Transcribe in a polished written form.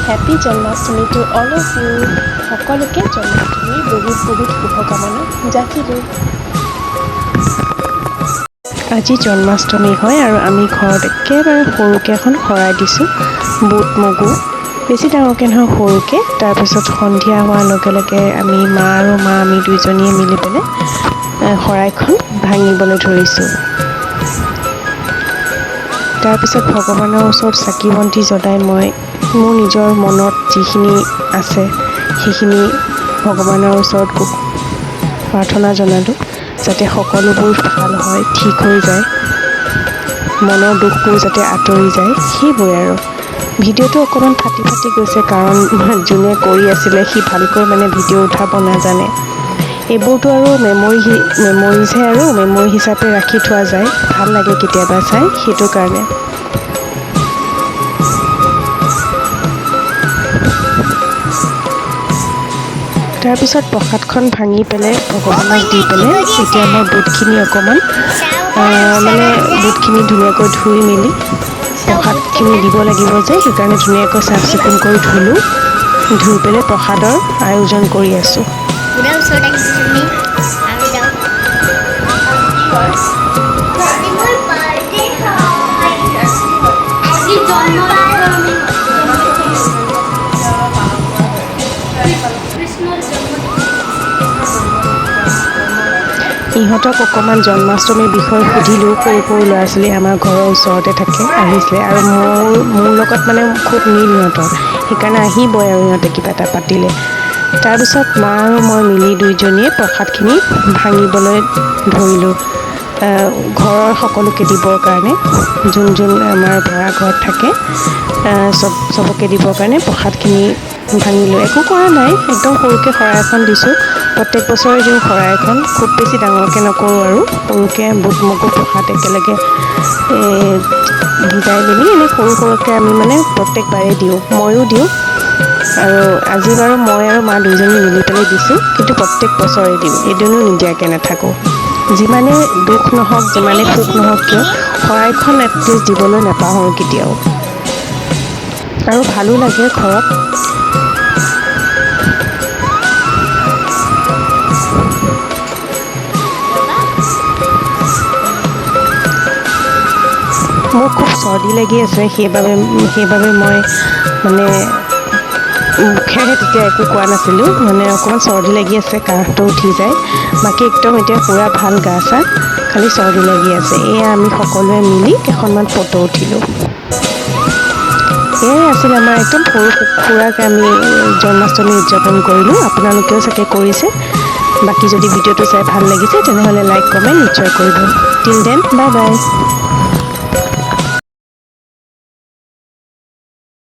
Happy Janmashtami to all of you. সকলোকে জন্মাষ্টমীৰ বহুত শুভকামনা যাচিলোঁ। আজি জন্মাষ্টমী হয় আৰু আমি ঘৰত একেবাৰে সৰুকৈ এখন শৰাই দিছোঁ, বুট মগু, বেছি ডাঙৰকৈ নহয় সৰুকৈ। তাৰপিছত সন্ধিয়া হোৱাৰ লগে লগে আমি দুইজনীয়ে মিলি পেলাই শৰাইখন ভাঙিবলৈ ধৰিছোঁ। তাৰপিছত ভগৱানৰ ওচৰত চাকি বন্তি জ্বলাই মই মোৰ নিজৰ মনত যিখিনি আছে সেইখিনি ভগৱানৰ ওচৰত প্ৰাৰ্থনা জনালোঁ, যাতে সকলোবোৰ ভাল হয়, ঠিক হৈ যায়, মনৰ দুখবোৰ যাতে আঁতৰি যায়, সেইবোৰে আৰু। ভিডিঅ'টো অকণমান ফাটি গৈছে, কাৰণ যোনে কৰি আছিলে সি ভালকৈ ভিডিঅ' উঠাব নাজানে। এইবোৰতো আৰু মেমৰিজহে, আৰু মেমৰি হিচাপে ৰাখি থোৱা যায়, ভাল লাগে কেতিয়াবা চাই, সেইটো কাৰণে। তাৰপিছত প্ৰসাদখন ভাঙি পেলাই ভগৱানক দি পেলাই এতিয়া মই বুটখিনি অকণমান বুটখিনি ধুনীয়াকৈ ধুই মেলি প্ৰসাদখিনি দিব লাগিব যে, সেইকাৰণে ধুনীয়াকৈ চাফ চিকুণ কৰি ধুলোঁ। ধুই পেলাই প্ৰসাদৰ আয়োজন কৰি আছোঁ। ইহঁতক অকণমান জন্মাষ্টমীৰ বিষয়ে সুধিলোঁ। সৰু ল'ৰা ছোৱালী আমাৰ ঘৰৰ ওচৰতে থাকে, আহিছিলে আৰু মোৰ লগত খুব মিল ইহঁতৰ, সেইকাৰণে আহিবই আৰু ইহঁতে কিবা এটা পাতিলে। তাৰপিছত মা আৰু মই মিলি দুইজনীয়ে প্ৰসাদখিনি ভাঙিবলৈ ধৰিলোঁ, ঘৰৰ সকলোকে দিবৰ কাৰণে, যোন আমাৰ ভাড়া ঘৰত থাকে চবকে দিবৰ কাৰণে প্ৰসাদখিনি ভাঙিলোঁ। একো কৰা নাই, একদম সৰুকৈ শৰাই এখন দিছোঁ। প্ৰত্যেক বছৰে দিওঁ শৰাই এখন, খুব বেছি ডাঙৰকৈ নকৰোঁ আৰু সৰুকৈ বুট মগু প্ৰসাদ একেলগে ভিজাই মেলি এনেই সৰুকৈ আমি প্ৰত্যেকবাৰেই দিওঁ, ময়ো দিওঁ। আৰু আজি বাৰু মই আৰু মা দুইজনী মিলি পেলাই দিছোঁ, কিন্তু প্ৰত্যেক বছৰে দিওঁ, এদিনো নিদিয়াকৈ নাথাকোঁ। যিমানে দুখ নহওক, যিমানে সুখ নহওক কিয়, শৰাইখন এটলিষ্ট দিবলৈ নাপাহৰোঁ কেতিয়াও। আৰু ভালো লাগে ঘৰত। মোৰ খুব চৰ্দি লাগি আছে, সেইবাবে মই মুখেৰে তেতিয়া একো কোৱা নাছিলোঁ, অকণমান চৰ্দি লাগি আছে, কাহটো উঠি যায়। বাকী একদম এতিয়া পূৰা ভাল গা চা, খালি চৰ্দি লাগি আছে। এয়া আমি সকলোৱে মিলি কেইখনমান ফটো উঠিলোঁ। এয়াই আছিল আমাৰ একদম সুৰাকৈ আমি জন্মাষ্টমী উদযাপন কৰিলোঁ। আপোনালোকেও চাগে কৰিছে। বাকী যদি ভিডিঅ'টো চাই ভাল লাগিছে তেনেহ'লে লাইক কমেণ্ট নিশ্চয় কৰিব। Till then, bye bye.